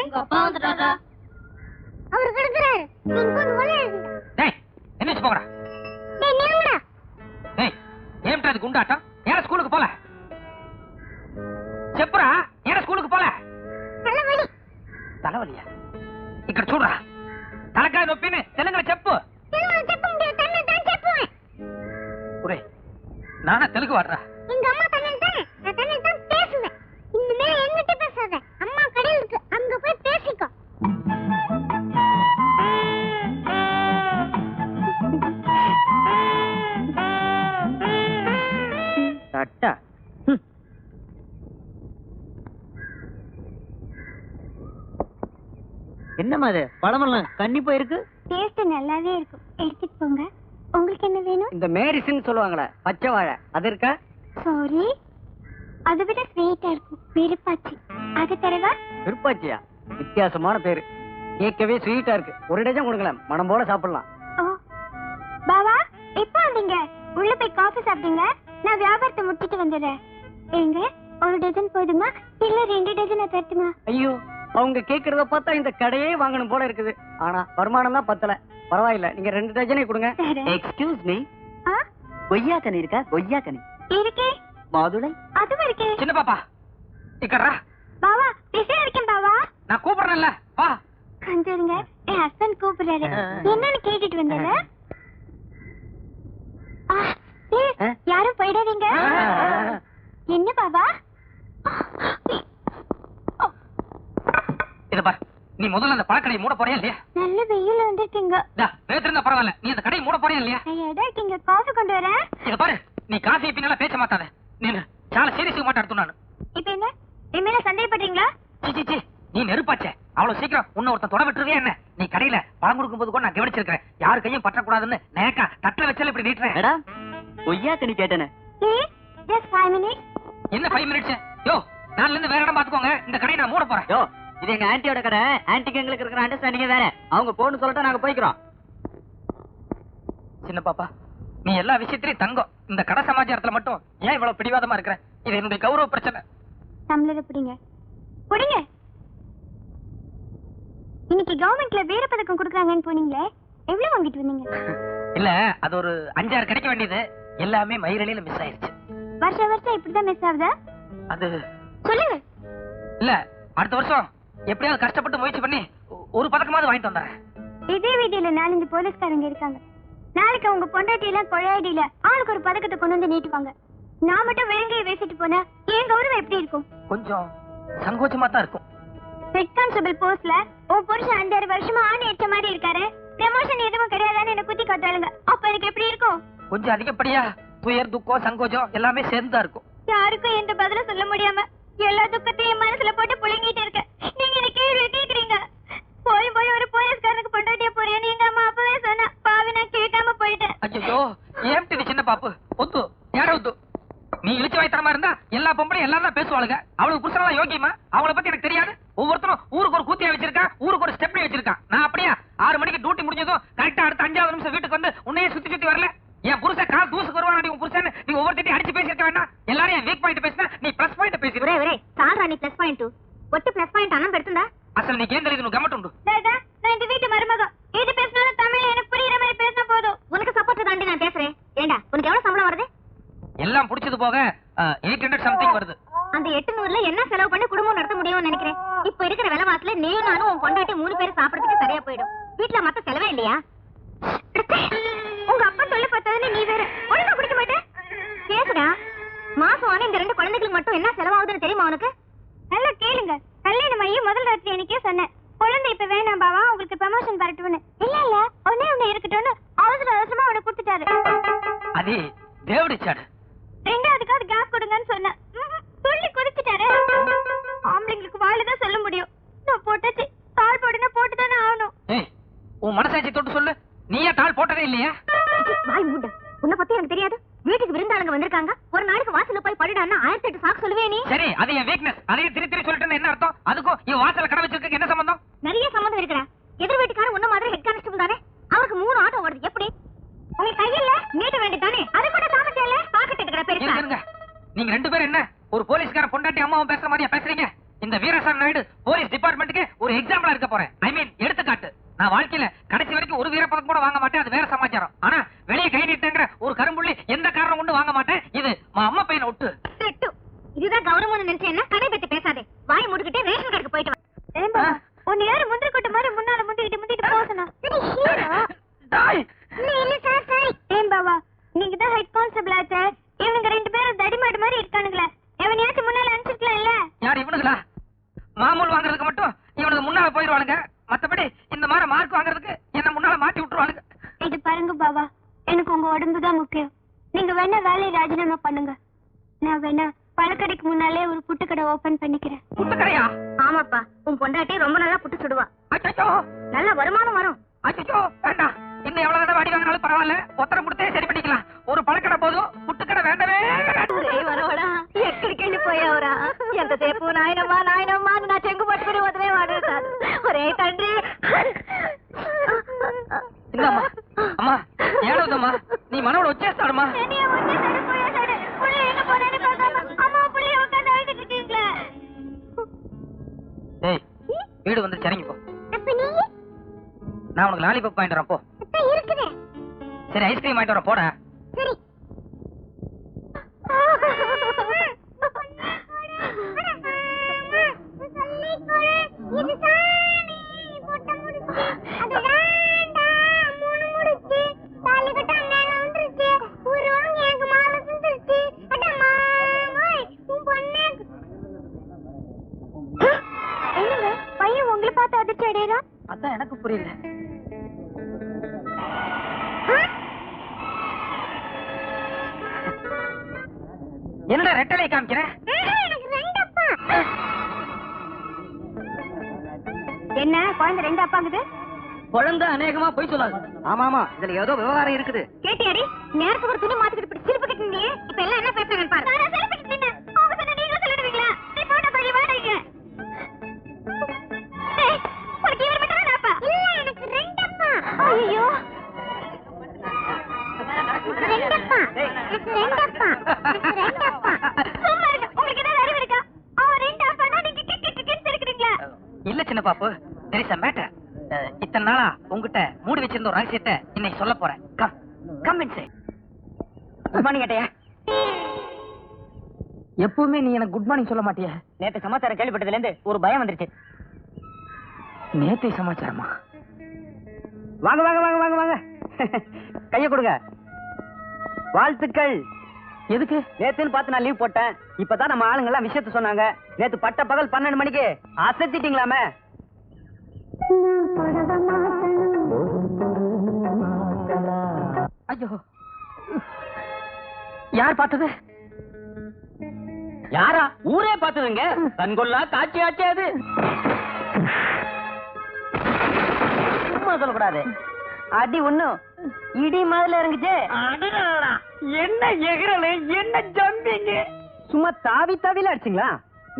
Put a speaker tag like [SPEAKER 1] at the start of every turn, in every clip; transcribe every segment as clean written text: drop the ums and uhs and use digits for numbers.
[SPEAKER 1] எங்க அப்பா வந்துட்டாரா? அவர் கிடக்குறாரு. நீங்க கொஞ்சம் உள்ள இருங்க.
[SPEAKER 2] டேய் என்ன போங்கடா.
[SPEAKER 1] டேய் நில்லுடா.
[SPEAKER 2] டேய் ஏம்டா இது குண்டாட்டம்? ஏன் ஸ்கூலுக்கு போல? చెప్పురా ஏன் ஸ்கூலுக்கு போல?
[SPEAKER 1] தலைவலி.
[SPEAKER 2] தலைவலியா? ఇక్కడ చూడరా. తలకాయ నొప్పిని తెలుగులో చెప్పు.
[SPEAKER 1] తెలుగులో చెప్పు முடியாது. தன்னை தான் చెప్పుவேன்.
[SPEAKER 2] ஒரே நானா தெலுங்கு வாடுறா.
[SPEAKER 1] எங்க அம்மா தன்னை தான் நான் தன்னை தான் பேசுவேன். இனிமே என்கிட்ட பேசாத. அம்மா கடையில இருக்கு. அங்க போய் பேசிக்கோ.
[SPEAKER 2] சட்டா. என்னம்மா இது பழமெல்லாம் கண்ணி போயிருக்கு?
[SPEAKER 1] டேஸ்ட் நல்லாவே இருக்கும். எடுத்துட்டு போங்க. உங்களுக்கு என்ன வேணும்?
[SPEAKER 2] இந்த மேரிசின்னு சொல்லுவாங்களே பச்சை வாழை அது இருக்கா?
[SPEAKER 1] சாரி, அதை விட ஸ்வீட்டா இருக்கும். விருப்பாச்சி. அது தரவா?
[SPEAKER 2] விருப்பாச்சியா? வித்தியாசமான பேரு. கேட்கவே ஸ்வீட்டா இருக்கு. ஒரு டஜன் கொடுக்கலாம், மனம் போல சாப்பிடலாம்.
[SPEAKER 1] ஓ பாவா, எப்போ வந்தீங்க? உள்ள போய் காஃபி சாப்பிட்டீங்க. நான் வியாபாரத்தை முடிச்சிட்டு வந்துடுறேன். எங்க ஒரு டஜன் போதுமா இல்ல 2 டஜன் தரட்டுமா?
[SPEAKER 2] ஐயோ, அவங்க கேக்குறத பார்த்தா இந்த கடையே வாங்கணும் போல இருக்குது. ஆனா வருமானம் தான் பத்தல. பரவாயில்ல, நீங்க 2 டஜனே கொடுங்க. எக்ஸ்கியூஸ் மீ, கொய்யா கனி இருக்கா? கொய்யா கனி
[SPEAKER 1] இருக்கே.
[SPEAKER 2] மாதுளை
[SPEAKER 1] அதுவும் இருக்கே.
[SPEAKER 2] சின்ன பாப்பா இக்கறா.
[SPEAKER 1] பாவா பிஸியா இருக்கேன் பாவா.
[SPEAKER 2] நான் கூப்பிடுறேன்ல, வா.
[SPEAKER 1] கொஞ்சம் இருங்க, என் ஹஸ்பண்ட் கூப்பிடுறாரு. என்னன்னு கேட்டுட்டு வந்தேன். யாரும் போயிடாதீங்க. என்ன பாபா?
[SPEAKER 2] இத பாரு, நீ முதல்ல அந்த பழக்கடையை மூட போறியா இல்லையா?
[SPEAKER 1] நல்ல வெயில் வந்திருக்கீங்க.
[SPEAKER 2] வேத்திருந்தா பரவாயில்ல, நீ அந்த கடையை மூட போறியா இல்லையா?
[SPEAKER 1] ஐயா இருக்கீங்க, காஃபி கொண்டு வரேன்.
[SPEAKER 2] இத பாரு, நீ காஃபி பின்னால பேச மாட்டாத. நீ சால சீரியஸுக்கு மாட்ட எடுத்து நானு.
[SPEAKER 1] இப்ப என்ன என் மேல சந்தேகப்படுறீங்களா?
[SPEAKER 2] சி நீ நெருப்பாச்சே, அவ்வளவு சீக்கிரம் உன்ன ஒருத்தன் தொட விட்டுருவே என்ன? நீ கடையில பழம் கொடுக்கும் போது கூட நான் கவனிச்சிருக்கேன். யாரு கையும் பற்றக்கூடாதுன்னு நேக்கா தட்டுல வச்சால இப்படி நீட்டுறேன். மேடம் கொய்யா கனி கேட்டேனே.
[SPEAKER 1] just 5 minutes.
[SPEAKER 2] என்ன 5 மினிட்ஸ்? யோ, நாளைல இருந்து வேற இடம் பாத்துக்கோங்க. இந்த கடையை நான் மூட போறேன். யோ, இது எங்க ஆன்ட்டியோட கடை. ஆன்ட்டிக்கு எங்களுக்கு இருக்கிற அண்டர்ஸ்டாண்டிங் வேற. அவங்க போன்னு சொல்லிட்டா நாங்க போய்க்கிறோம். சின்ன பாப்பா, நீ எல்லா விஷயத்திலயும் தங்கம். இந்த கடை சமாச்சாரத்துல மட்டும் ஏன் இவ்வளவு பிடிவாதமா இருக்கிற? இது என்னுடைய கௌரவ பிரச்சனை.
[SPEAKER 1] தமிழரை பிடிங்க பிடிங்க. இன்னைக்கு கவர்மெண்ட்ல வீர பதக்கம் கொடுக்கறாங்கன்னு போனீங்களே, எவ்வளவு வாங்கிட்டு வந்தீங்க?
[SPEAKER 2] இல்ல, அது ஒரு 5-6 கிடைக்க வேண்டியது. எல்லாமே மயிரலையில மிஸ் ஆயிருச்சு.
[SPEAKER 1] வருஷம் இப்படிதான் மிஸ் ஆகுதா?
[SPEAKER 2] அது
[SPEAKER 1] சொல்லுங்க.
[SPEAKER 2] இல்ல, அடுத்த வருஷம் எப்படியாவது கஷ்டப்பட்டு முயற்சி பண்ணி ஒரு பதக்கமாவது வாங்கிட்டு வந்துறேன்.
[SPEAKER 1] இதே வீதியில 4-5 போலீஸ்காரங்க இருக்காங்க. நாளைக்கு அவங்க பொண்டாட்டி எல்லாம் கொழையடியில ஆளுக்கு ஒரு பதக்கத்தை கொண்டு வந்து நீட்டுவாங்க. நான் மட்டும் விலங்கையை பேசிட்டு போனா என் கௌரவம் எப்படி இருக்கும்?
[SPEAKER 2] கொஞ்சம் சங்கோச்சமா தான் இருக்கும்.
[SPEAKER 1] ஹெட் கான்ஸ்டபிள் போஸ்ட்ல உன் புருஷன் 5-6 வருஷமா ஆணி அடிச்ச மாதிரி இருக்காரு. ப்ரமோஷன் எதுவும் கிடையாதான்னு என்ன குத்தி காட்டுறாங்க. அப்ப எனக்கு எப்படி இருக்கும்?
[SPEAKER 2] கொஞ்சம் அதிகப்படியா துயர், துக்கம், சங்கோஜம் எல்லாமே சேர்ந்தா இருக்கும்.
[SPEAKER 1] யாருக்கும் எந்த பதிலும் சொல்ல முடியாம எல்லா துக்கத்தையும் மனசுல போட்டு புழுங்கிட்டு இருக்க. நீங்க இந்த கேள்வி கேக்குறீங்க. போய் ஒரு போலீஸ்காரனுக்கு பொண்டாட்டியா போறியான்னு எங்க அம்மா அப்பவே சொன்னா. பாவி, நான் கேட்காம போயிட்டேன்.
[SPEAKER 2] ஐயோ, ஏம்டி சின்ன பாப்பு ஒத்து யார ஒத்து? நீ இழுச்சு வாய்த்தரமா இருந்தா எல்லா பொம்பளையும் எல்லாரும் தான் பேசுவாளுங்க. அவளுக்கு புருஷனெல்லாம் யோகியமா? அவளை பத்தி எனக்கு தெரியாது. ஒவ்வொருத்தரும் ஊருக்கு ஒரு கூத்தியா வச்சிருக்கா, ஊருக்கு ஒரு ஸ்டெப்னி வச்சிருக்கா. நான் அப்படியா 6 மணிக்கு டியூட்டி முடிஞ்சதும் கரெக்டா அடுத்த 5வது நிமிஷம் வீட்டுக்கு வந்து உன்னையே சுத்தி வரல? என் புருஷன் கால் தூசுக்கு வருவான். உன் புருஷன் நீ ஒவ்வொருத்தையும் அடிச்சு பேசிருக்க வேண்டாம். எல்லாரும் என் வீக் பாயிண்ட் பேசினா நீ பிளஸ் பாயிண்ட் பேசி.
[SPEAKER 1] சாரா நீ பிளஸ் பாயிண்ட் ஒட்டு பிளஸ் பாயிண்ட் அண்ணன் பெருத்துண்டா.
[SPEAKER 2] அசல் நீ கேந்தல் இது கமெண்ட் உண்டு.
[SPEAKER 1] நான் இந்த வீட்டு மருமக. எது பேசினாலும் தமிழ் எனக்கு புரியுற மாதிரி பேசினா போதும். உனக்கு சப்போர்ட் தாண்டி நான் பேசுறேன். ஏண்டா உனக்கு எவ்வளவு சம்பளம் வருது?
[SPEAKER 2] எல்லாம் புடிச்சது போக 800 சம்திங் வருது.
[SPEAKER 1] அந்த 800ல என்ன செலவு பண்ணி குடும்பம் நடத்த முடியும்னு நினைக்கிறேன். இப்ப இருக்கிற விலைவாசில நீயும் நானும் உன் பொண்டாட்டி 3 பேர் சாப்பிடறதுக்கு சரியா போயிடும். வீட்டுல மத்த செலவே இல்லையா? உங்க அப்பா சொல்ல பார்த்ததுன்னு நீ வேற ஒழுங்கா குடிக்க மாட்டேன். கேக்குடா, மாசம் ஆன இந்த 2 குழந்தைகளுக்கு மட்டும் என்ன செலவாகுதுன்னு தெரியுமா உனக்கு? நல்லா கேளுங்க. கல்யாணம் ஆகி முதல் ராத்திரி எனக்கே சொன்னேன், குழந்தை இப்ப வேணாம் பாவா, உங்களுக்கு ப்ரமோஷன் வரட்டும்னு. இல்ல ஒண்ணே இருக்கட்டும்னு அவசரமா அவனை கொடுத்துட்டாரு.
[SPEAKER 2] அது தேவடிச்சாடு.
[SPEAKER 1] 2வதுக்காவது கேப் கொடுங்கன்னு சொன்னேன். சொல்லி குதிச்சுட்டாரு. ஆம்பளைங்களுக்கு வாயில்தான் சொல்ல முடியும். நான் போட்டாச்சு, தாள் போடுனா போட்டுதானே ஆகணும்.
[SPEAKER 2] உன் மனசாட்சி தொட்டு சொல்லு, நீயே தாள் போட்டதே இல்லையா?
[SPEAKER 1] வாய் மூட. உன்னை பத்தி எனக்கு தெரியாது. வீட்டுக்கு விருந்தாளுங்க வந்திருக்காங்க, ஒரு நாளைக்கு வாசல்ல போய் படுடான்னா 1008 சாக்கு சொல்லுவே நீ.
[SPEAKER 2] சரி, அது என் வீக்னஸ். அதையும் திருத்தி சொல்லிட்டு என்ன அர்த்தம்? அதுக்கும் இவ வாசல்ல கடை வச்சிருக்க என்ன சம்பந்தம்?
[SPEAKER 1] நிறைய சம்பந்தம் இருக்குடா. எதிர் வீட்டுக்காரன் உன்ன மாதிரி ஹெட் கான்ஸ்டபிள் தானே. அவருக்கு 3 ஆட்டோ ஓடுது. எப்படி உங்க கையில நீட்ட வேண்டியதானே? அது கூட சாமத்தியால பாக்கெட் எடுக்கற பெருசா.
[SPEAKER 2] நீங்க 2 பேரும் என்ன ஒரு போலீஸ்கார பொண்டாட்டி அம்மாவும் பேசுற மாதிரியா பேசுறீங்க? இந்த வீரசாமி நாயுடு போலீஸ் டிபார்ட்மெண்ட்டுக்கு ஒரு எக்ஸாம்பிளா இருக்க போறேன். ஐ மீன் எடுத்துக்காட்டு. நான் வாழ்க்கையில கடைசி வரைக்கும் ஒரு வீரப்பதம் கூட வாங்க மாட்டேன், அது வேற சமாச்சாரம். ஆனா வெளியே கை நீட்டுங்கிற ஒரு கரும்புள்ளி எந்த காரணம் கொண்டு வாங்க மாட்டேன். இது அம்மா பையனை விட்டு.
[SPEAKER 1] இதுதான் கௌரவம்னு நினைச்சு என்ன கதை பத்தி பேசாதே. வாய் மூடிக்கிட்டே ரேஷன் கடைக்கு போயிட்டு வா. உன்னை யாரு முந்திரி கொட்ட மாதிரி முன்னால முந்திக்கிட்டு போசணும். ஏன் பாவா, நீங்க தான் ஹெட் கான்ஸ்டபிள் ஆச்சே. இவனுங்க 2 பேரும் தடிமாடு மாதிரி இருக்கானுங்களே. எவனையாச்சும் முன்னால அனுப்பிச்சிருக்கலாம் இல்ல?
[SPEAKER 2] யார் இவனுங்களா? மாமூல் வாங்குறதுக்கு மட்டும் இவனுக்கு முன்னால போயிடுவானுங்க. மத்தபடி இந்த மாதிரி மார்க் வாங்குறதுக்கு என்ன முன்னால மாட்டி விட்டுருவானுங்க.
[SPEAKER 1] இது பாருங்க பாவா, எனக்கு உங்க உடம்பு தான் முக்கியம். நீங்க வேணா வேலையை ராஜினாமா பண்ணுங்க. நான் வேணா பழக்கடைக்கு முன்னாலே ஒரு புட்டுக்கடை ஓபன் பண்ணிக்கிறேன்.
[SPEAKER 2] புட்டுக்கடையா?
[SPEAKER 1] ஆமாப்பா, உன் பொண்டாட்டி ரொம்ப நல்லா புட்டு சுடுவா.
[SPEAKER 2] அச்சோ,
[SPEAKER 1] நல்ல வருமானம் வரும்.
[SPEAKER 2] அச்சோ வேண்டாம். இன்னும் எவ்வளவு தடவை அடி வாங்கினாலும் பரவாயில்ல, ஒத்தரம் கொடுத்தே சரி பண்ணிக்கலாம். ஒரு பழக்கடை போதும், புட்டுக்கடை வேண்டவே.
[SPEAKER 1] வரவடா ఎక్కడికెళ్ళి పోయావురా? ఎంత సేపు నాయనమ్మా నాయనమ్మా అని నా చెంగు పట్టుకుని వదిలేవాడు కాదు. ఒరే తండ్రి.
[SPEAKER 2] இல்லம்மா அம்மா, ஏழவுதம்மா, நீ மனோட వచ్చేస్తాడమ్మా. ஏய், வீடு வந்து இறங்கி போ. நான் உனக்கு லாலிபாப் வாங்கிட்டு வரேன் போ. சரி, ஐஸ்கிரீம் வாங்கிட்டு வரேன் போடா.
[SPEAKER 1] சரி. பையன் உங்களை பார்த்து அதிர்ச்சி அடையறான்.
[SPEAKER 2] அதான் எனக்கு புரியல. என்னடா ரெட்டலை காமிக்கிற?
[SPEAKER 1] என்ன குழந்தை 2 அப்பாங்குது?
[SPEAKER 2] குழந்தை அநேகமா போய் சொல்லாது. ஆமா ஆமா, இதுல ஏதோ விவகாரம் இருக்குது.
[SPEAKER 1] கேட்டியாடி? நேரத்துக்கு ஒரு துணி மாத்திக்கிட்டு இப்படி சிரிப்பு கட்டினீங்க. இப்ப எல்லாம் என்ன பேசுறாங்கன்னு பாரு. நான் சிரிப்பு கட்டினேன். அவங்க சொன்ன நீங்க சொல்லிடுவீங்களா? நீ போட போய் வாடீங்க. ஏய், உனக்கு இவர் மட்டும் தான் அப்பா? இல்ல, எனக்கு 2 அப்பா. ஐயோ. 2 அப்பா. 2 அப்பா. 2 அப்பா. சும்மா இருங்க. உங்களுக்கு ஏதாவது அறிவு இருக்கா? அவன் 2 அப்பா நீங்க கிக்கு சிரிக்கிறீங்களா?
[SPEAKER 2] இல்ல சின்ன பாப்பு, there is a matter. இத்தனை நாளா உங்ககிட்ட மூடி வச்சிருந்த ஒரு ரகசியத்தை இன்னைக்கு சொல்ல போறேன். Come inside. குட் மார்னிங் ஏட்டையா. எப்பவுமே நீ எனக்கு குட் மார்னிங் சொல்ல மாட்டியா?
[SPEAKER 3] நேத்து சமாச்சாரம் கேள்விப்பட்டதுல இருந்து ஒரு பயம் வந்துருச்சு.
[SPEAKER 2] நேத்தை சமாச்சாரமா?
[SPEAKER 3] வாங்க வாங்க வாங்க வாங்க வாங்க, கைய கொடுங்க. வாழ்த்துக்கள்.
[SPEAKER 2] எதுக்கு?
[SPEAKER 3] நேத்துன்னு பார்த்து நான் லீவ் போட்டேன். இப்பதான் நம்ம ஆளுங்க எல்லாம் விஷயத்த சொன்னாங்க. நேத்து பட்ட பகல் 12 மணிக்கு அசத்திட்டீங்களாமே.
[SPEAKER 2] ஐயோ, யார் பார்த்தது?
[SPEAKER 3] யாரா? ஊரே பார்த்ததுங்க. கண்கொள்ளா காட்சி ஆச்சு அது. சும்மா சொல்லக்கூடாது. அடி ஒண்ணும் இடி மாதிரி இறங்குச்சு.
[SPEAKER 2] என்ன எகிறல, என்ன ஜம்பிங்க.
[SPEAKER 3] சும்மா தாவி தாவில அடிச்சிங்களா?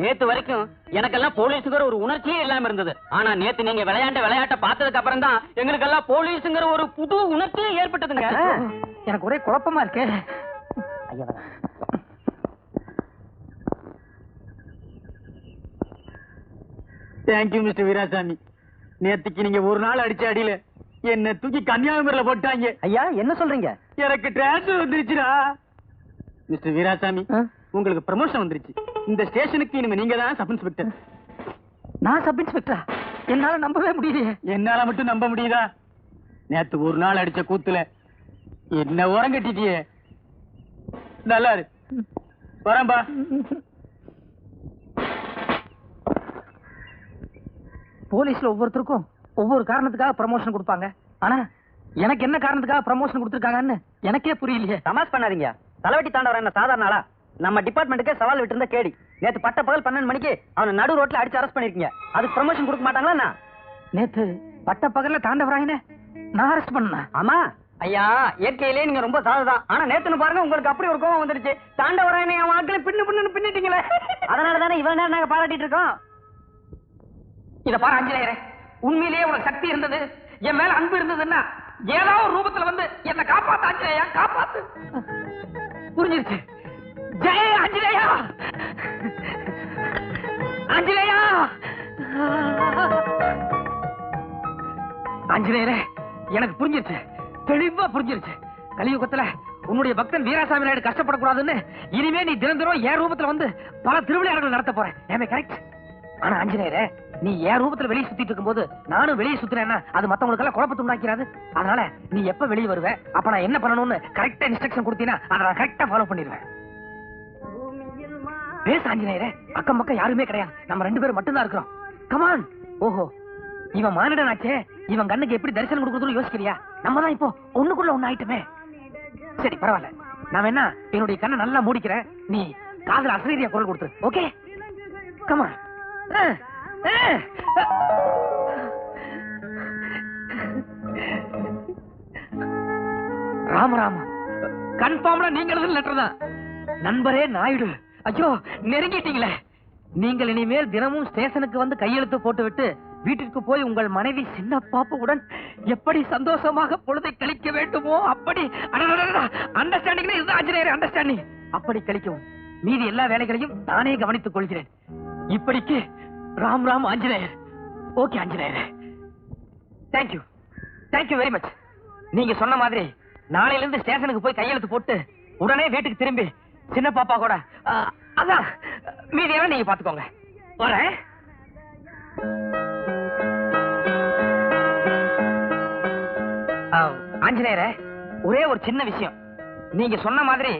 [SPEAKER 3] நேத்து வரைக்கும் எனக்கெல்லாம் போலீஸுங்கிற ஒரு உணர்ச்சியே இல்லாம இருந்தது. ஆனா நேத்து நீங்க விளையாட்ட பார்த்ததுக்கு அப்புறம் தான் எங்களுக்கெல்லாம் போலீஸுங்கிற ஒரு புது உணர்ச்சியே ஏற்பட்டதுங்க.
[SPEAKER 2] எனக்கு ஒரே குழப்பமா இருக்கு.
[SPEAKER 4] Thank you mister Veerasamy. நேத்துக்கு நீங்க ஒரு நாள் அடிச்ச அடியில என்ன தூக்கி கன்னியாகுமரியில போட்டாங்க.
[SPEAKER 3] ஐயா என்ன சொல்றீங்க?
[SPEAKER 4] எனக்கு டிரான்ஸ்ஃபர் வந்துருச்சுடா. மிஸ்டர் வீராசாமி, உங்களுக்கு ப்ரமோஷன் வந்துருச்சு. இந்த ஸ்டேஷனுக்கு இனிமே நீங்க தான் சப் இன்ஸ்பெக்டர்.
[SPEAKER 2] நான் சப் இன்ஸ்பெக்டரா? என்னால நம்பவே முடியலையே.
[SPEAKER 4] என்னால மட்டும் நம்ப முடியுதா? நேத்து ஒரு நாள் அடிச்ச கூத்துல என்ன ஓரம் கட்டிட்டியே. நல்லா இரு. வரம்பா.
[SPEAKER 2] போலீஸ்ல ஒவ்வொருத்தருக்கும் ஒவ்வொரு காரணத்துக்காக ப்ரமோஷன் கொடுப்பாங்க. ஆனா எனக்கு என்ன காரணத்துக்காக ப்ரமோஷன் கொடுத்திருக்காங்கன்னு எனக்கே புரியலையே.
[SPEAKER 3] தமாஸ் பண்ணாதீங்க. தலைவட்டி தாண்டவர் என்ன சாதாரண ஆளா? நம்ம டிபார்ட்மெண்ட்டுக்கே சவால் விட்டு இருந்த கேடி. நேத்து பட்ட பகல் 12 மணிக்கு அவனை நடு ரோட்ல அடிச்சு அரெஸ்ட் பண்ணிருக்கீங்க. அதுக்கு ப்ரமோஷன் கொடுக்க மாட்டாங்களா?
[SPEAKER 2] நேத்து பட்ட பகல்ல தாண்டவராயின நான் அரெஸ்ட் பண்ண.
[SPEAKER 3] ஆமா ஐயா, இயற்கையிலே நீங்க ரொம்ப சாதுதான். ஆனா நேத்துன்னு பாருங்க, உங்களுக்கு அப்படி ஒரு கோபம் வந்துருச்சு. தாண்டவராயனை என் வாக்களை பின்னிட்டீங்களே. அதனால தானே இவ்வளவு நேரம் நாங்க பாராட்டிட்டு இருக்கோம்.
[SPEAKER 2] இத பாரு ஆஞ்சநேயரே, உண்மையிலேயே உனக்கு சக்தி இருந்தது, என் மேல அன்பு இருந்ததுன்னா ஏதாவது ஒரு ரூபத்துல வந்து என்ன காப்பாத்து ஆஞ்சநேயா, காப்பாத்து. புரிஞ்சிருச்சு. ஜெய ஆஞ்சநேயா, ஆஞ்சநேயா. ஆஞ்சநேயரே, எனக்கு புரிஞ்சிருச்சு, தெளிவா புரிஞ்சிருச்சு. கலியுகத்துல உன்னுடைய பக்தன் வீராசாமி நாயுடு கஷ்டப்படக்கூடாதுன்னு இனிமே நீ தினம் தினம் என் ரூபத்துல வந்து பல திருவிளையாடல்கள் நடத்த போறேன். ஏமே கரெக்ட்? ஆனா ஆஞ்சநேயரே, நீ என் ரூபத்துல வெளியே சுத்திட்டு இருக்கும்போது நானும் வெளியே சுத்துறேன்னா அது மத்தவங்களுக்கு எல்லாம் குழப்பத்தை உண்டாக்கிறாது. அதனால நீ எப்ப வெளியே வருவ, அப்ப நான் என்ன பண்ணணும்னு கரெக்டா இன்ஸ்ட்ரக்ஷன் கொடுத்தீங்கன்னா அதை நான் கரெக்டா ஃபாலோ பண்ணிடுவேன். பேச ஆஞ்சநேயரே, அக்கம் பக்கம் யாருமே கிடையாது, நம்ம 2 பேரும் மட்டும்தான் இருக்கிறோம். கமான். ஓஹோ, இவன் மானிடனாச்சே, இவன் கண்ணுக்கு எப்படி தரிசனம் கொடுக்குறதுன்னு யோசிக்கிறியா? நம்ம தான் இப்போ ஒண்ணுக்குள்ள ஒண்ணு ஆயிட்டுமே. சரி பரவாயில்ல, நான் என்ன என்னுடைய கண்ணை நல்லா மூடிக்கிறேன், நீ காதுல அசரீதியா குரல் கொடுத்துரு. Okay, come on. ராம ராம, கன்ஃபார்ம்டா நீங்க எழுதுன லெட்டர் தான். நண்பரே நாயுடு, ஐயோ நெருங்கிட்டீங்களே. நீங்கள் இனிமேல் தினமும் ஸ்டேஷனுக்கு வந்து கையெழுத்து போட்டு விட்டு வீட்டிற்கு போய் உங்கள் மனைவி சின்ன பாப்புடன் எப்படி சந்தோஷமாக பொழுதை கழிக்க வேண்டுமோ அப்படி அண்டர்ஸ்டாண்டிங் இதுதான் ஆஞ்சநேயர் அண்டர்ஸ்டாண்டிங். அப்படி கழிக்கவும் மீதி எல்லா வேலைகளையும் நானே கவனித்துக் கொள்கிறேன். இப்படிக்கு Ram Ram Anjaneyar. Okay Anjaneyar, thank you, thank you very much. நீங்க சொன்ன மாதிரி நாளையில இருந்து ஸ்டேஷனுக்கு போய் கையெழுத்து போட்டு உடனே வீட்டுக்கு திரும்பி சின்ன பாப்பா கூட அதான் மீதியெல்லாம் நீங்க பாத்துக்கோங்க. வரேன். ஆஞ்சநேயரே, ஒரே ஒரு சின்ன விஷயம். நீங்க சொன்ன மாதிரி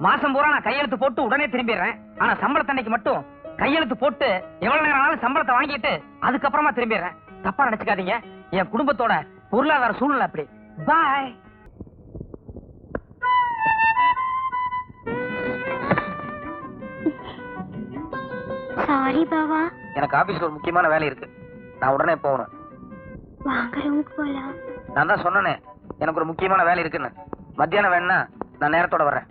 [SPEAKER 2] மாசம் பூரா நான் கையெழுத்து போட்டு உடனே திரும்பிடுறேன். ஆனா சம்பளத்தன்னைக்கு மட்டும் கையெழுத்து போட்டு எவ்வளவு நேரம் ஆனாலும் சம்பளத்தை வாங்கிட்டு அதுக்கப்புறமா திரும்பிடுறேன். தப்பா நினைச்சுக்காதீங்க, என் குடும்பத்தோட பொருளாதார சூழ்நிலை அப்படி. பாய்.
[SPEAKER 1] சாரி பாவா,
[SPEAKER 2] எனக்கு ஆபீஸ்ல ஒரு முக்கியமான வேலை இருக்கு, நான் உடனே போகணும்.
[SPEAKER 1] வாங்க ரூமுக்கு போலாம்.
[SPEAKER 2] நான் தான் சொன்னேனே எனக்கு ஒரு முக்கியமான வேலை இருக்குன்னு. மத்தியானம் வேணா நான் நேரத்தோட வர்றேன்.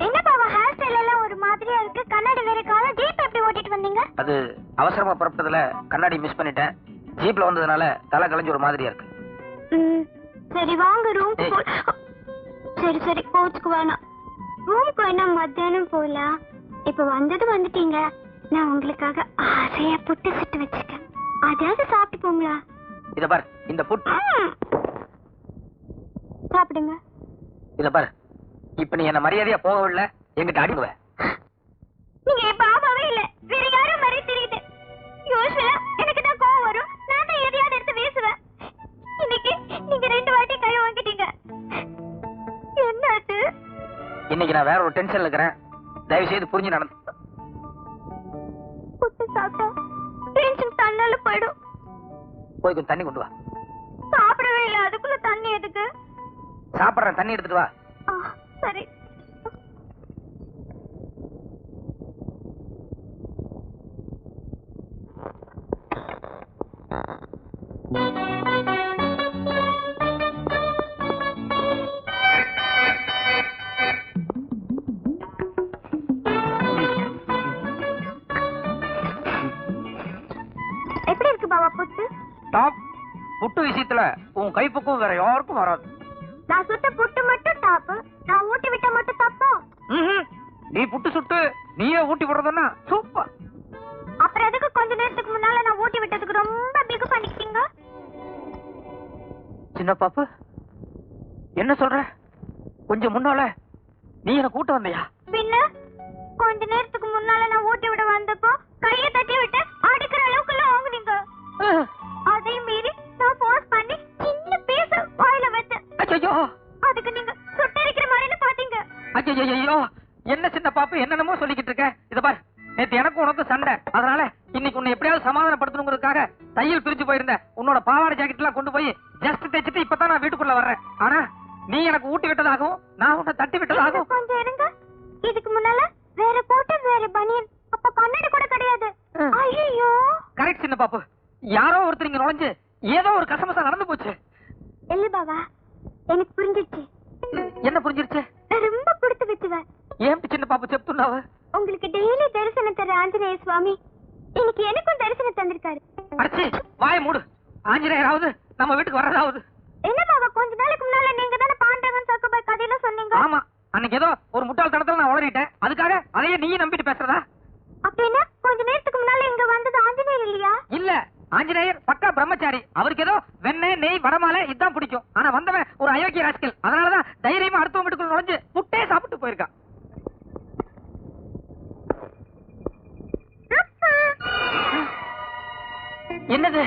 [SPEAKER 1] என்ன பாவா, ஹேர் ஸ்டைல் எல்லாம் ஒரு மாதிரியா இருக்கு, கண்ணாடி வேற காண, ஜீப் எப்படி ஓட்டிட்டு வந்தீங்க?
[SPEAKER 2] அது அவசரமா புறப்பட்டதுல கண்ணாடி மிஸ் பண்ணிட்டேன். ஜீப்ல வந்ததுனால தலை கலைஞ்சு ஒரு மாதிரியா இருக்கு.
[SPEAKER 1] சரி வாங்க ரூமுக்கு போ. சரி சரி கோச்சுக்கு வேணாம், ரூமுக்கு வேணா மத்தியானம் போலாம். இப்ப வந்துட்டீங்க, நான் உங்களுக்காக ஆசையா புட்டு சுட்டு வச்சிருக்கேன், அதாவது சாப்பிட்டு போங்களா?
[SPEAKER 2] இத பார், இந்த புட்டு
[SPEAKER 1] சாப்பிடுங்க.
[SPEAKER 2] இத பார், இப்ப நீ என்ன மரியாதையா போகவில்லை எங்கிட்ட அடிங்குவ.
[SPEAKER 1] நீங்க என் பாபாவே இல்ல, வேற யாரும் மாதிரி தெரியுது. யூசுவலா எனக்கு தான் கோவம் வரும், நான் தான் எதையாவது எடுத்து வீசுவேன். இன்னைக்கு நீங்க 2 வாட்டி கை வாங்கிட்டீங்க, என்னாச்சு?
[SPEAKER 2] இன்னைக்கு நான் வேற ஒரு டென்ஷன்ல இருக்கிறேன், தயவு செய்து புரிஞ்சு நடந்து.
[SPEAKER 1] புட்டு சாப்பிட்டா டென்ஷன் தன்னால போயிடும்.
[SPEAKER 2] போய் கொஞ்சம் தண்ணி கொண்டு வா.
[SPEAKER 1] சாப்பிடவே இல்ல, அதுக்குள்ள தண்ணி எதுக்கு?
[SPEAKER 2] சாப்பிடுறேன், தண்ணி எடுத்துட்டு வா.
[SPEAKER 1] சரி. எப்படி இருக்கு பாபா புட்டு?
[SPEAKER 2] டாப். புட்டு விஷயத்துல உன் கைப்பக்கம் வேற யாருக்கும் வராது.
[SPEAKER 1] நான் சுட்ட புட்டு மட்டும் டாப், நான் ஊட்டி விட்ட மட்டும் தப்பா?
[SPEAKER 2] நீ புட்டு சுட்டு நீயே ஊட்டி விடுறதுன்னா சூப்பர்.
[SPEAKER 1] அப்புறம் எதுக்கு கொஞ்ச நேரத்துக்கு முன்னால நான் ஊட்டி விட்டதுக்கு ரொம்ப பிகு பண்ணிக்கிட்டீங்க?
[SPEAKER 2] சின்ன பாப்பு, என்ன சொல்ற? கொஞ்சம் முன்னால நீ என்ன கூட்ட வந்தியா?
[SPEAKER 1] பின்ன கொஞ்ச நேரத்துக்கு முன்னால நான் ஊட்டி விட வந்தப்போ கையை தட்டி விட்டு அடிக்கிற அளவுக்கு எல்லாம் வாங்குனீங்க. அதை மீறி நான் போஸ்ட் பண்ணி சின்ன பீஸ் வாயில வச்சேன்.
[SPEAKER 2] ஐயோ,
[SPEAKER 1] அதுக்கு நீங்க சுட்டரிக்கிற மாதிரி பாத்தீங்க.
[SPEAKER 2] ஐயோ, என்ன சின்ன பாப்பு என்னென்னமோ சொல்லிக்கிட்டு இருக்க? இத பார், நேத்து எனக்கு உனக்கு சண்டை, அதனால இன்னைக்கு உன்னை எப்படியாவது சமாதானப்படுத்தணுங்கிறதுக்காக தையல் பிரிச்சு போயிருந்தேன். உன்னோட பாவாடை ஜாக்கெட் எல்லாம் கொண்டு போய் ஜஸ்ட் தைச்சிட்டு இப்பதான் நான் வீட்டுக்குள்ள வர்றேன். ஆனா நீ எனக்கு ஊட்டி விட்டதாகவும் நான் உன்னை தட்டி விட்டதாகவும்.
[SPEAKER 1] கொஞ்சம் இருங்க, இதுக்கு முன்னால வேற போட்டு வேற பனியன், அப்ப கண்ணாடி கூட கிடையாது. ஐயோ,
[SPEAKER 2] கரெக்ட் சின்ன பாப்பு, யாரோ ஒருத்தர் இங்க நுழைஞ்சு ஏதோ ஒரு கசமசா நடந்து போச்சு.
[SPEAKER 1] இல்ல பாபா, எனக்கு புரிஞ்சிருச்சு.
[SPEAKER 2] என்ன புரிஞ்சிருச்சு?
[SPEAKER 1] நான் ரொம்ப பிடித்து வச்சுவேன்.
[SPEAKER 2] ஏன் சின்ன பாப்பு செப்துன்னாவ?
[SPEAKER 1] உங்களுக்கு டெய்லி தரிசனம் தர ஆஞ்சநேய சுவாமி இன்னைக்கு எனக்கும் தரிசனம் தந்திருக்காரு.
[SPEAKER 2] அடச்சி வாய மூடு. ஆஞ்சநேயராவது நம்ம வீட்டுக்கு வர்றதாவது.
[SPEAKER 1] என்ன பாபா, கொஞ்ச நாளைக்கு முன்னால நீங்க தானே பாண்டவன் சக்குபாய் கதையில சொன்னீங்க.
[SPEAKER 2] ஆமா, அன்னைக்கு ஏதோ ஒரு முட்டாள் தடத்துல நான் உளறிட்டேன், அதுக்காக அதையே நீயே நம்பிட்டு பேசுறதா?
[SPEAKER 1] அப்படின்னா கொஞ்ச நேரத்துக்கு முன்னால இங்க வந்தது ஆஞ்சநேயர் இல்லையா?
[SPEAKER 2] இல்ல, ஆஞ்சநேயர் பக்கா பிரம்மச்சாரி. அவருக்கு ஏதோ வெண்ணெய் நெய் வரமால இதான் பிடிக்கும். ஆனா வந்தவன் ஒரு அயோக்கிய ராஸ்கல். அதனாலதான் தைரியமா அடுத்தவங்க வீட்டுக்குள்ள நுழைஞ்சு புட்டே சாப்பிட்டு போயிருக்கான். என்னது?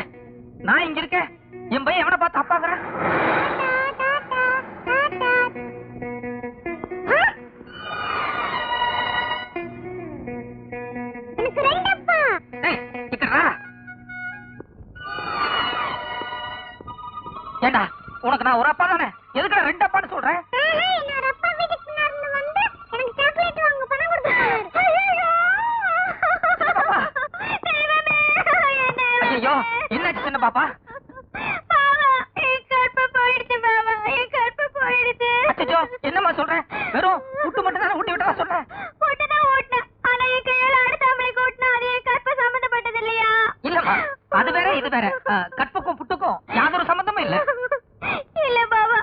[SPEAKER 2] நான் இங்க இருக்கேன், என் பையன் எவனை பார்த்து அப்பாக்குறேன்? ஏண்டா, உனக்கு நான் ஒரு அப்பா தானே, எதுக்கு நான் 2 அப்பான்னு சொல்றேன்? ஐயோ, என்னாச்சு சின்ன பாப்பா? அச்சோ, என்னம்மா சொல்றேன்? வெறும் புட்டு மட்டும் தானே ஊட்டி விட்டதா சொன்னேன். இல்லம்மா, அது வேற இது வேற. கற்புக்கும் புட்டுக்கும் யாதொரு சம்பந்தமும் இல்ல.
[SPEAKER 1] இல்ல பாபா,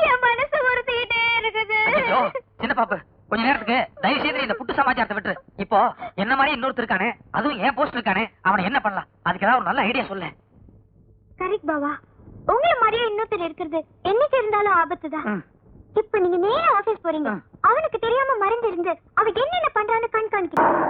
[SPEAKER 1] என் மனசு உறுத்திக்கிட்டே இருக்குது.
[SPEAKER 2] ஐயோ, சின்ன பாப்பு, கொஞ்ச நேரத்துக்கு தயவு செய்து இந்த புட்டு சமாச்சாரத்தை விட்டு. இப்போ என்ன மாதிரி இன்னொருத்தர் இருக்கானே, அதுவும் ஏன் போஸ்ட் இருக்கானே, அவனை என்ன பண்ணலாம்? அதுக்கு ஏதாவது ஒரு நல்ல ஐடியா சொல்ல.
[SPEAKER 1] கரெக்ட் பாபா, உங்களை மாதிரியே இன்னொருத்தர் இருக்கிறது என்னைக்கு இருந்தாலும் ஆபத்துதான். இப்ப நீங்க நேரா ஆபீஸ் போறீங்க, அவனுக்கு தெரியாம மறைந்து இருந்து அவன் என்னென்ன பண்றான்னு கண்காணிக்கிறீங்க.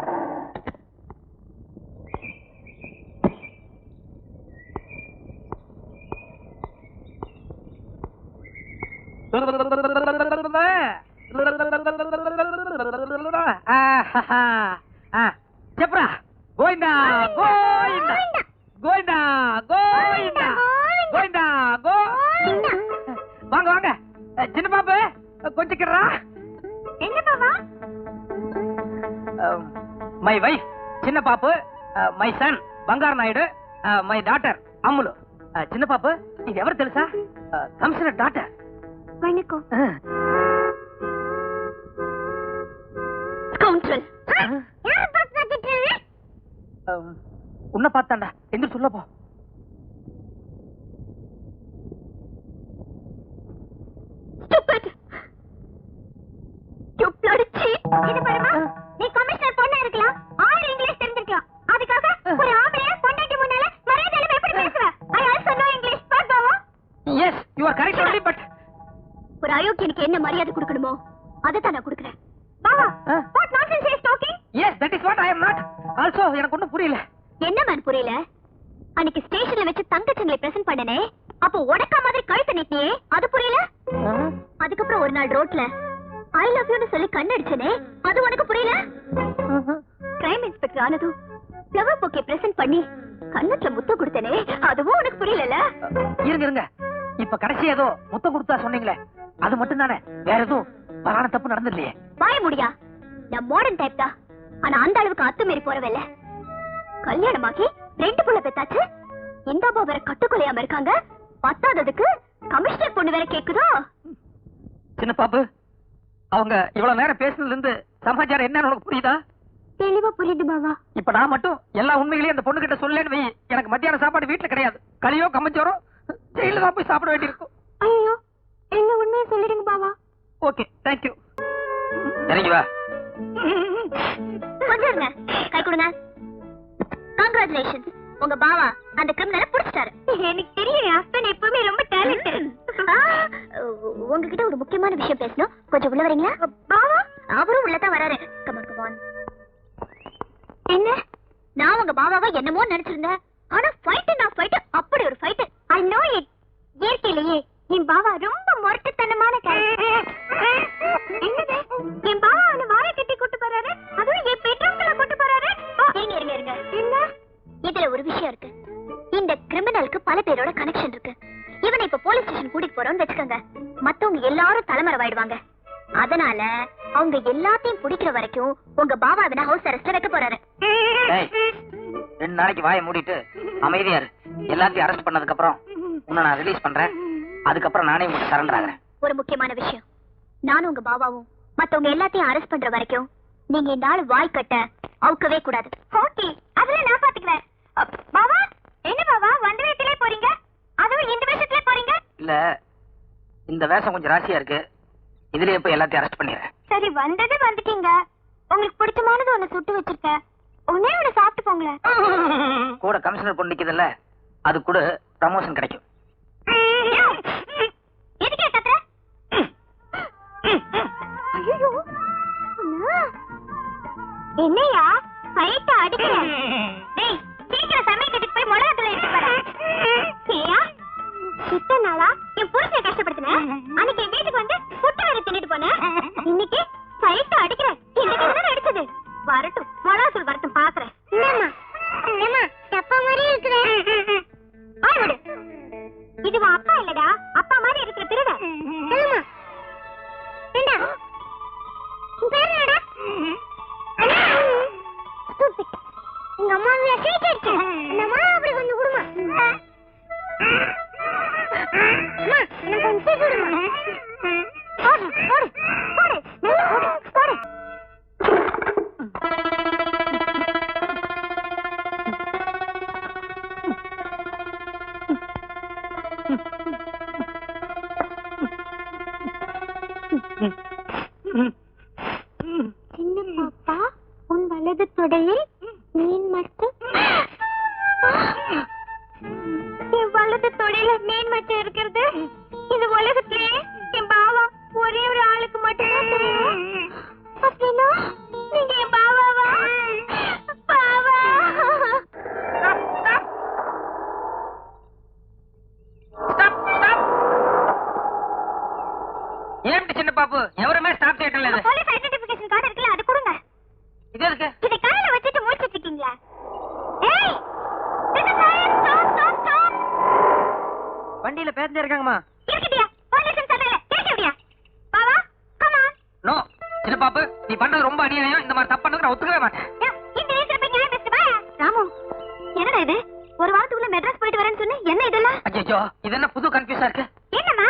[SPEAKER 2] செப்ரா, கோயிண்டா கோயிண்டா கோயிண்டா கோயிண்டா கோயிண்டா கோயிண்டா. வாங்க வாங்க சின்ன பாப்பு, கொஞ்சிக்கிறா.
[SPEAKER 1] என்ன பாபா?
[SPEAKER 2] மை வைஃப் சின்ன பாப்பு, my son Bhangarh Naidu, my daughter Ammulu. சின்ன பாப்பு, இது எவர் తెలుసా? Commissioner daughter.
[SPEAKER 1] வணக்கம். கவுன்சில் யார பார்த்து கேட்டீங்க?
[SPEAKER 2] உன்னை பார்த்தாண்டா, எங்க சொல்ல போ.
[SPEAKER 1] Stupid, you bloody cheat. இது பாருமா, நீ கமிஷனர் பொண்ணா இருக்கலாம், ஆல் இங்கிலீஷ் தெரிஞ்சிருக்கலாம். அதுக்காக ஒரு ஆம்பளைய பொண்டாட்டி முன்னால மரியாதையில எப்படி பேசுவ? I also know English. பாக்கவா?
[SPEAKER 2] Yes, you are correct only, but
[SPEAKER 1] ஒரு அயோக்கியனுக்கு என்ன மரியாதை கொடுக்கணுமோ அதை தான் நான் கொடுக்கிறேன். Baba, what nonsense is talking?
[SPEAKER 2] yes, that is what I am not. also எனக்கு ஒண்ணும் புரியல.
[SPEAKER 1] என்ன மேன் புரியல? அன்னைக்கு ஸ்டேஷன்ல வச்சு தங்கச்சங்களை பிரசன்ட் பண்ணனே, அப்போ உடக்கா மாதிரி கழுத்து நீட்டியே, அது புரியல? அதுக்கப்புறம் ஒரு நாள் ரோட்ல ஐ லவ் யூன்னு சொல்லி கண்ணடிச்சனே, அது உனக்கு புரியல? கிரைம் இன்ஸ்பெக்டர் ஆனதும் ஃப்ளவர் பொக்கே பிரசன்ட் பண்ணி கண்ணத்துல முத்தம் கொடுத்தனே, அதுவும் உனக்கு புரியல?
[SPEAKER 2] இருங்க இருங்க, இப்ப கடைசி ஏதோ முத்தம் கொடுத்தா சொன்னீங்களே, அது மட்டும் தானே, வேற எதுவும் பலான தப்பு நடந்துடலையே?
[SPEAKER 1] வாய முடியா, நான் மாடர்ன் டைப் தான், ஆனா அந்த அளவுக்கு அத்துமீறி போறவில்ல. கல்யாணமாகி 2 புள்ள பெத்தாச்சு, இந்த அம்மா வேற கட்டுக்கொலையாம இருக்காங்க, பத்தாததுக்கு கமிஷனர் பொண்ணு வேற கேக்குதோ?
[SPEAKER 2] சின்ன பாப்பு, அவங்க இவ்வளவு நேரம் பேசுனதுல இருந்து சமாச்சாரம் என்னன்னு உனக்கு புரியுதா?
[SPEAKER 1] தெளிவா புரியுது பாபா.
[SPEAKER 2] இப்ப நான் மட்டும் எல்லா உண்மைகளையும் அந்த பொண்ணு கிட்ட சொல்லேன்னு வை, எனக்கு மத்தியான சாப்பாடு வீட்டுல கிடையாது. களியோ கம்மச்சோரோ ஜெயில தான் போய் சாப்பிட வேண்டியிருக்கும்.
[SPEAKER 1] ஐயோ, என்ன உண்மையை சொல்லிடுங்க பாபா.
[SPEAKER 2] Okay, thank you. இறங்கி வா.
[SPEAKER 1] கொஞ்சம் இருங்க, கை கொடுங்க. கங்க்ராச்சுலேஷன்ஸ், உங்க பாவா அந்த கிரிமினலை புடிச்சிட்டாரு. எனக்கு தெரியும், என் ஹஸ்பண்ட் எப்பவுமே ரொம்ப டேலண்டட். உங்ககிட்ட ஒரு முக்கியமான விஷயம் பேசணும், கொஞ்சம் உள்ள வரீங்களா? பாவா அவரும் உள்ளதான் வராரு. Come on come on. என்ன, நான் உங்க பாவாவை என்னமோ நினைச்சிருந்தேன், ஆனா ஃபைட் அப்படி ஒரு ஃபைட். I know it. இயற்கையிலேயே என் பாவா ரொம்ப முரட்டுத்தனமான கேரக்டர். என்னது, என் பாவா அவனை வாயை கட்டி கூட்டு போறாரு, அதுவும் என் பெட்ரூம்ல கூட்டு போறாரு. இருங்க என்ன, இதுல ஒரு விஷயம் இருக்கு. இந்த கிரிமினலுக்கு பல பேரோட கனெக்ஷன் இருக்கு. இவனை இப்ப போலீஸ் ஸ்டேஷன் கூட்டிட்டு போறோம்னு வச்சுக்கோங்க, மத்தவங்க எல்லாரும் தலைமறைவாயிடுவாங்க. அதனால அவங்க எல்லாத்தையும் பிடிக்கிற வரைக்கும் உங்க பாவா அவனை ஹவுஸ் அரெஸ்ட்ல வைக்க போறாரு.
[SPEAKER 2] 2 நாளைக்கு வாயை மூடிட்டு அமைதியா இரு. எல்லாத்தையும் அரெஸ்ட் பண்ணதுக்கு அப்புறம் உன்னை நான் ரிலீஸ் பண்றேன். அதுக்கப்புறம் நானே உங்களுக்கு சரண்டர் ஆகிறேன்.
[SPEAKER 1] ஒரு முக்கியமான விஷயம், நானும் உங்க பாபாவும் மத்தவங்க எல்லாத்தையும் அரெஸ்ட் பண்ற வரைக்கும் நீங்க இந்த ஆளு வாய் கட்ட அவுக்கவே கூடாது. ஓகே, அதெல்லாம் நான் பாத்துக்கிறேன். பாபா, என்ன பாபா வந்த வேகத்திலே போறீங்க, அதுவும் இந்த வேஷத்திலே போறீங்க?
[SPEAKER 2] இல்ல, இந்த வேஷம் கொஞ்சம் ராசியா இருக்கு, இதுலயே போய் எல்லாத்தையும் அரெஸ்ட் பண்ணிடுறேன்.
[SPEAKER 1] சரி, வந்தது வந்துட்டீங்க, உங்களுக்கு பிடிச்சமானது ஒண்ணு சுட்டு வச்சிருக்கேன், ஒண்ணே ஒண்ணு சாப்பிட்டு போங்களேன்.
[SPEAKER 2] கூட கமிஷனர் பொண்ணு நிக்குதுல்ல, அது கூட ப்ரமோஷன் கிடைக்கும்.
[SPEAKER 1] என்னையா ஃபைட்டா அடிக்கிற? டேய் சீக்கிரம் சமையல் கட்டுக்கு போய் மிளகாத்தூள் எடுத்து வர. ஏயா இத்தனை நாளா என் புருஷனை கஷ்டப்படுத்தின, அன்னைக்கு என் வீட்டுக்கு வந்து புட்டு வேற தின்னுட்டு போனேன். இன்னைக்கு ஃபைட்டா அடிக்கிற. இந்த கதை அடிச்சது வரட்டும், மிளகாத்தூள் வரட்டும் பாக்குறேன். என்னம்மா என்னம்மா அப்பா மாதிரி இருக்கிற? ஆயிடு. இது உன் அப்பா இல்லடா, அப்பா மாதிரி இருக்கிற திருட. என்னம்மா ஏண்டா உன் பேர் என்னடா? உங்க அம்மா சீட் அடிச்சு இந்த அம்மா அப்படி கொஞ்சம் கொடுமா. அம்மா எனக்கு கொஞ்சம் சீட் கொடுமா. போடு போடு போடு நல்லா போடு போடு. சின்ன பாப்பா உன் வலது தொடையில் மீன் மட்டும். என் வலது தொடையில மீன் மட்டும் இருக்கிறது இந்த உலகத்திலே என் பாவா ஒரே ஒரு ஆளுக்கு மட்டும்தான் தெரியும். அப்படின்னா நீங்க என் பாவாவா? பாவா
[SPEAKER 2] ஏன் சின்ன பாப்பு எவருமே ஸ்டாப் செய்யல.
[SPEAKER 1] போலீஸ் ஐடென்டிஃபிகேஷன் கார்டு இருக்குல்ல, அது கொடுங்க.
[SPEAKER 2] இது இருக்கு.
[SPEAKER 1] இதை கையில வச்சுட்டு முடிச்சிட்டு இருக்கீங்களா? ஏய் ஸ்டாப் ஸ்டாப் ஸ்டாப்.
[SPEAKER 2] வண்டியில பேசஞ்சர் இருக்காங்கம்மா.
[SPEAKER 1] இருக்கடியா போலீஸ் சட்டல கேக்கடியா? பாவா கம் ஆன்.
[SPEAKER 2] நோ சின்ன பாப்பு, நீ பண்றது ரொம்ப அநியாயம். இந்த மாதிரி தப்பு பண்ணதுக்கு நான் ஒத்துக்கவே மாட்டேன்.
[SPEAKER 1] இந்த நேரத்துல போய் நியாயம் பேசுற பா. ராமு என்னடா இது? ஒரு வாரத்துக்குள்ள மெட்ராஸ் போயிட்டு வரேன்னு சொன்னே, என்ன இதெல்லாம்?
[SPEAKER 2] அச்சோ இது என்ன புது கன்ஃபியூஸா இருக்கு.
[SPEAKER 1] என்னம்மா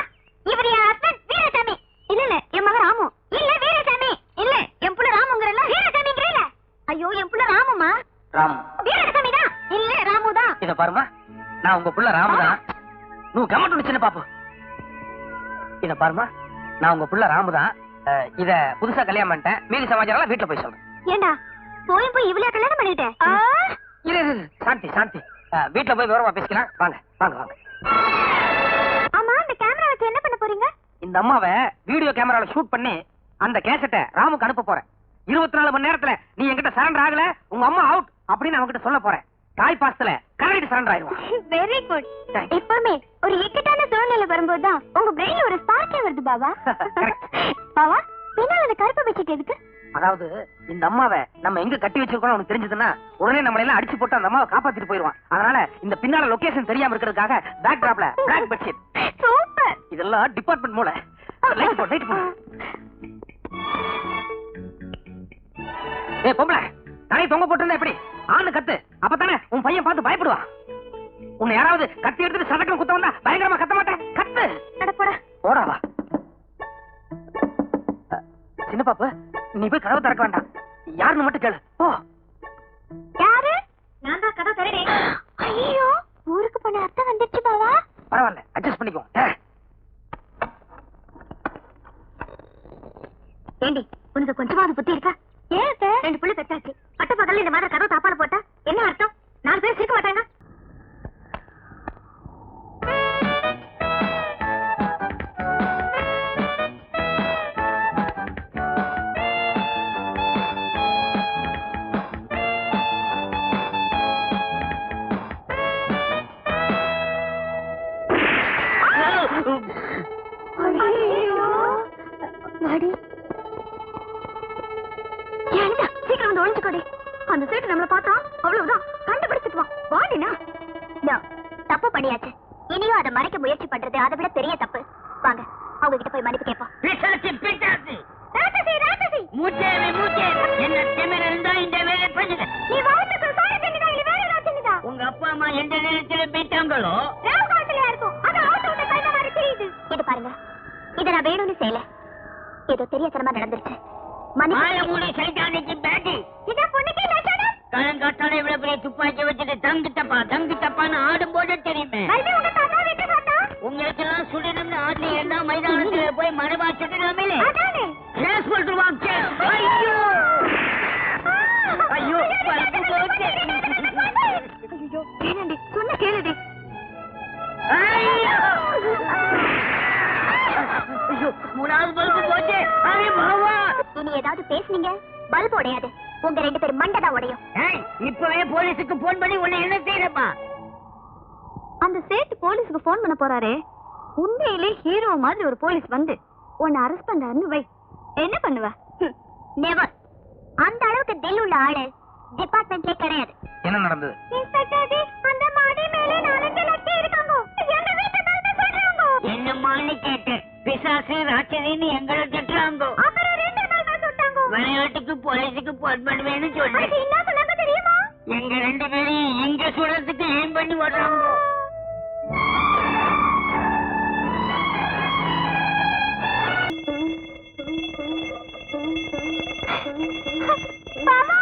[SPEAKER 1] இவர் என் ஹஸ்பண்ட் வீரசாமி. இல்ல இல்ல என் மகன் ராமு. இல்ல வீரசாமி. இல்ல என் புள்ள ராமுங்கறல வீரசாமிங்கறல. ஐயோ என் புள்ள ராமுமா.
[SPEAKER 2] ராமு
[SPEAKER 1] வீரசாமி தான். இல்ல ராமு தான்.
[SPEAKER 2] இத பாருமா, நான் உங்க புள்ள ராமு தான். நீ கமெண்ட் சின்ன பாப்பு. இத பாருமா, நான் உங்க புள்ள ராமு தான். இத புதுசா கல்யாணம் பண்ணிட்டேன். மீதி சமாச்சாரம் வீட்டுல போய் சொல்றேன்.
[SPEAKER 1] ஏண்டா போய் இவ்வளவு கல்யாணம் பண்ணிட்டேன்?
[SPEAKER 2] இரு சாந்தி சாந்தி, வீட்டுல போய் விவரமா பேசிக்கலாம். வாங்க வாங்க வாங்க.
[SPEAKER 1] ஆமா அந்த கேமரா வச்சு என்ன பண்ண போறீங்க?
[SPEAKER 2] இந்த அம்மாவை வீடியோ கேமரால ஷூட் பண்ணி அந்த கேசட்டை ராமுக்கு அனுப்ப போறேன். 24 மணி நேரத்துல நீ என்கிட்ட சரண்டர் ஆகல, உங்க அம்மா அவுட் அப்படின்னு அவன்கிட்ட சொல்ல போறேன். தாய் பாசத்துல கரெக்ட் சரண்டர் ஆயிடுவான்.
[SPEAKER 1] Very good. எப்பவுமே ஒரு இக்கட்டான சூழ்நிலை வரும்போதுதான் உங்க பிரெயின்ல ஒரு ஸ்பார்க்கே வருது பாபா. பாவா பின்னால அந்த கருப்பு பெட்ஷீட் எதுக்கு?
[SPEAKER 2] அதாவது இந்த அம்மாவை நம்ம எங்க கட்டி வச்சிருக்கோம் அவனுக்கு தெரிஞ்சதுன்னா உடனே நம்மள எல்லாம் அடிச்சு போட்டு அந்த அம்மாவை காப்பாத்திட்டு போயிடுவான். அதனால இந்த பின்னால லொகேஷன் தெரியாம இருக்கிறதுக்காக பேக் டிராப்ல பிளாக் பெட்ஷீட்.
[SPEAKER 1] சூப்பர்.
[SPEAKER 2] இதெல்லாம் டிபார்ட்மெண்ட் மூல. லைட் போடு லைட் போடு. ஏய் பொம்பளை, தலை தொங்க போட்டுருந்தா எப்படி? ஆணு கத்து, அப்பதானே உன் பையன் பார்த்து பயப்படுவான். உன்னை யாராவது கத்தி எடுத்துட்டு சதக்கம் குத்த வந்தா பயங்கரமா கத்த மாட்டேன். கத்து.
[SPEAKER 1] அடப்போடா.
[SPEAKER 2] போடாவா. சின்ன பாப்பு, நீ போய் கதவை திறக்க வேண்டாம். யாருன்னு மட்டும் கேளு. போ.
[SPEAKER 1] யாரு? நான் தான் கதவை திறறேன். ஐயோ ஊருக்கு போன அர்த்தம் வந்துச்சு பாவா.
[SPEAKER 2] பரவாயில்ல, அட்ஜஸ்ட் பண்ணிக்கோ.
[SPEAKER 1] ஏண்டி உனக்கு கொஞ்சமாவது புத்தி இருக்கா? ஏன் 2 புள்ள பெத்தாச்சு, பட்ட பகல்ல இந்த மாதிரி கதவை தாப்பால போட்டா என்ன அர்த்தம்? 4 பேர் சிரிக்க மாட்டாங்க. சீக்கிரம் வந்து ஒழிச்சுக்கோடி. அந்த சைடு நம்மள பார்த்தா அவ்வளவுதான், கண்டுபிடிச்சுக்குவான். வாடினா தப்பு பண்ணியாச்சு, இனியும் அதை மறைக்க முயற்சி பண்றது அதை விட பெரிய தப்பு. வாங்க அவங்க கிட்ட போய் மன்னிப்பு கேட்போம்.
[SPEAKER 3] பிசாசு பிசாசு
[SPEAKER 1] ராட்சசி ராட்சசி,
[SPEAKER 3] மூச்சேவி மூச்சேவி, என்ன திமிர் இருந்தா இந்த வேலை பண்ணுங்க.
[SPEAKER 1] நீ வாழ்த்துக்கு சாரி செஞ்சுதா இல்ல வேற ஏதாவது செஞ்சுதா?
[SPEAKER 3] உங்க அப்பா அம்மா எந்த நேரத்துல போயிட்டாங்களோ
[SPEAKER 1] ராவ் காலத்துலயா இருக்கும், அது ஆட்டோ விட்ட கைத மாதிரி தெரியுது. இது பாருங்க, இத நான் வேணும்னு செய்யல, ஏதோ தெரியாதனமா நடந்துருச்சு.
[SPEAKER 3] மாய மூடி சைத்தானிக்கு பேட்டி
[SPEAKER 1] இத பொண்ணுக்கே லட்சணம்.
[SPEAKER 3] கலங்காட்டால இவ்வளவு பெரிய துப்பாக்கி வச்சுட்டு தங்கு தப்பான்னு ஆடும் போது தெரியுமே.
[SPEAKER 1] அது உங்க தாத்தா வீட்டு சொன்னா
[SPEAKER 3] உங்களுக்கு எல்லாம் சுடணும்னு ஆட்லி இருந்தா மைதானத்துல போய் மரபா சுடலாமே.
[SPEAKER 1] அதானே
[SPEAKER 3] கேஸ் போட்டுருவாங்க. ஐயோ ஐயோ பறந்து போச்சு.
[SPEAKER 1] ஐயோ ஏனண்டி சொன்ன கேளுடி.
[SPEAKER 3] ஐயோ ஐயோ 3வது பல்பு போச்சு. அரே பாவா,
[SPEAKER 1] இனி ஏதாவது பேசுனீங்க பல்ப் உடையாது. உங்க 2 பேரும் மண்டதான் உடையும்.
[SPEAKER 5] இப்பவே போலீஸுக்கு போன் பண்ணி உன்னை என்ன செய்யறப்பா?
[SPEAKER 1] அந்த சேட்டு போலீஸ்க்கு போன் பண்ண போறாரே, உண்மையிலே ஹீரோ மாதிரி ஒரு போலீஸ் வந்து உன்னை அரெஸ்ட் பண்றாருன்னு வை, என்ன பண்ணுவ? நெவர். அந்த அளவுக்கு தில் உள்ள ஆளு டிபார்ட்மெண்ட்லயே கிடையாது.
[SPEAKER 2] என்ன நடந்தது?
[SPEAKER 1] இன்ஸ்பெக்டர் ஜி, அந்த மாடி மேலே 4 லட்சம் இருக்காங்க. எங்க வீட்டை தான் சொல்றாங்க.
[SPEAKER 5] என்னமான்னு கேட்டேன். பிசாசு ராட்சதின்னு எங்களை திட்டுறாங்க.
[SPEAKER 1] அப்புறம் 2 நாள் தான் சொல்றாங்க.
[SPEAKER 5] விளையாட்டுக்கு போலீஸுக்கு போன் பண்ணுவேன்னு சொல்லு.
[SPEAKER 1] அது என்ன சொன்னாங்க தெரியுமா?
[SPEAKER 5] எங்க 2 பேரும் இங்க சுடறதுக்கு ஏம் பண்ணி வர்றாங்க.
[SPEAKER 1] பாபா!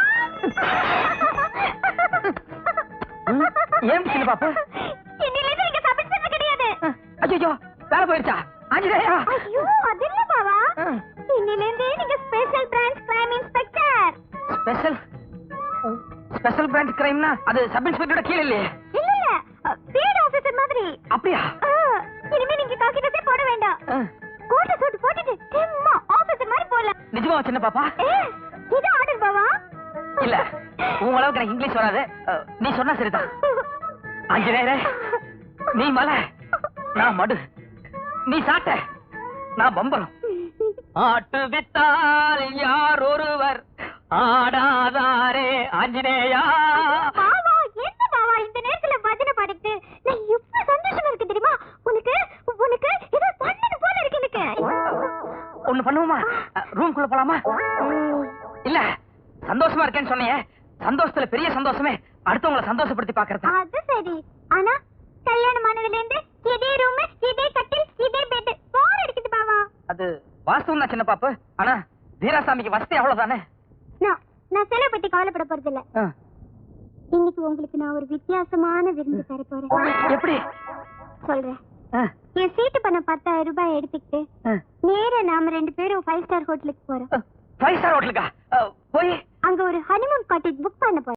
[SPEAKER 2] ஏன் சின்ன பாப்பு?
[SPEAKER 1] இன்னிலிருந்து நீங்க சப் இன்ஸ்பெக்டர் கிடையாது.
[SPEAKER 2] ஐயோ, வேலை போயிடுச்சா? ஆஞ்சநேயா!
[SPEAKER 1] ஐயோ, அது இல்ல பாபா. இன்னிலிருந்து நீங்க special branch crime inspector.
[SPEAKER 2] Special branch கிரைம்னா அது சப் இன்ஸ்பெக்டரோட கீழ இல்லையே?
[SPEAKER 1] இல்ல இல்ல, ஃபீல்ட் ஆபீசர் மாதிரி.
[SPEAKER 2] அப்படியா?
[SPEAKER 1] இனிமே நீங்க காக்கி ட்ரெஸ் போட வேண்டாம். கோட் சூட் போட்டுட்டு சும்மா ஆபீசர் மாதிரி போலாம்.
[SPEAKER 2] நிஜமா சின்ன பாப்பா?
[SPEAKER 1] இது ஆர்டர் பாபா.
[SPEAKER 2] இல்ல, உன் அளவுக்கு எனக்கு இங்கிலீஷ் வராது. நீ சொன்னா சரிதான். ஆஞ்சநேயரே, நீ மலை, நான் மடு. நீ சாட்ட, நான் பம்பரம். ஆட்டு வித்தால் யார் ஒருவர் ஆடாதாரே ஆஞ்சநேயா.
[SPEAKER 1] பாவா, என்ன பாவா இந்த நேரத்துல பஜனை பாடிட்டு? நான் எவ்வளவு சந்தோஷமா இருக்கு தெரியுமா? உனக்கு உனக்கு ஏதோ பண்ணணும் போல இருக்கு எனக்கு.
[SPEAKER 2] ஒண்ணு பண்ணுவோமா? ரூம்குள்ள போலாமா? இல்ல, சந்தோஷமா இருக்கேன்னு சொன்னியே, சந்தோஷத்துல பெரிய சந்தோஷமே அடுத்தவங்களை சந்தோஷப்படுத்தி பாக்குறது.
[SPEAKER 1] அது சரி. ஆனா கல்யாணம் ஆனதுல இருந்து இதே ரூம், இதே கட்டில், இதே பெட், போர் அடிக்குது பாவா.
[SPEAKER 2] அது வாஸ்தவம் தான் சின்ன பாப்பு. ஆனா வீராசாமிக்கு வசதி அவ்வளவுதானே.
[SPEAKER 1] நான் செலவு பத்தி கவலைப்பட போறது இல்ல. இன்னைக்கு உங்களுக்கு நான் ஒரு வித்தியாசமான விருந்து தர போறேன்.
[SPEAKER 2] எப்படி?
[SPEAKER 1] சொல்றேன். என் சீட்டு பண்ண 10,000 ரூபாய் எடுத்துக்கிட்டு நேரா நாம 2 பேரும் 5 ஸ்டார் ஹோட்டலுக்கு போறோம்.
[SPEAKER 2] 5 ஸ்டார் ஹோட்டலுக்கா? போய்
[SPEAKER 1] அங்க ஒரு ஹனிமூன் காட்டேஜ் புக் பண்ண போறோம்.